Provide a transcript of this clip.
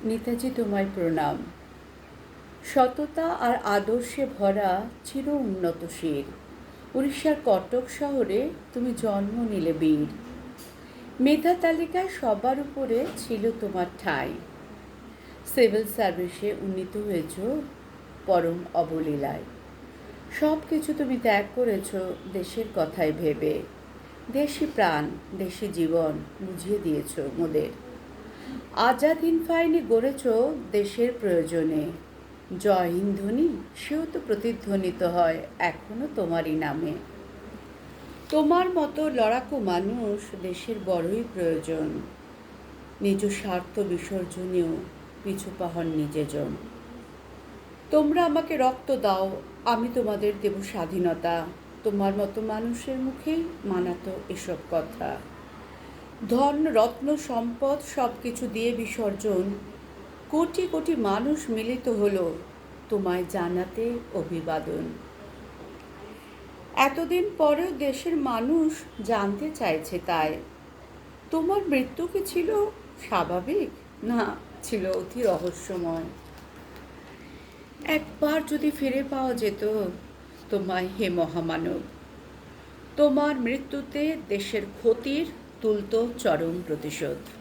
নেতাজি তোমায় প্রণাম। সততা আর আদর্শে ভরা চির উন্নত শির। উড়িষ্যার কটক শহরে তুমি জন্ম নিলে বীর। মেধা তালিকায় সবার উপরে ছিল তোমার ঠাঁই। সিভিল সার্ভিসে উন্নীত হয়েছ পরম অবলীলায়। সব কিছু তুমি ত্যাগ করেছ দেশের কথাই ভেবে। দেশি প্রাণ, দেশি জীবন বুঝিয়ে দিয়েছ মোদের। আজাদ হিন্দ বাহিনী গড়েছ দেশের প্রয়োজনে। জয় হিন্দ ধ্বনি সেও তো প্রতিধ্বনিত হয় এখনো তোমারই নামে। তোমার মতো লড়াকু মানুষ দেশের বড়ই প্রয়োজন। নিজ স্বার্থ বিসর্জনীয় পিছু পাহন নিজেজন। তোমরা আমাকে রক্ত দাও, আমি তোমাদের দেব স্বাধীনতা। তোমার মতো মানুষের মুখেই মানাতো এসব কথা। ধন রত্ন সম্পদ সব কিছু দিয়ে বিসর্জন। কোটি কোটি মানুষ মিলিত হলো তোমায় জানাতে অভিবাদন। এতদিন পরেও দেশের মানুষ জানতে চাইছে তাই, তোমার মৃত্যু কি ছিল স্বাভাবিক, না ছিল অতি রহস্যময়। একবার যদি ফিরে পাওয়া যেত তোমায়, হে মহামানব, তোমার মৃত্যুতে দেশের ক্ষতির তুলত চরম প্রতিশোধ।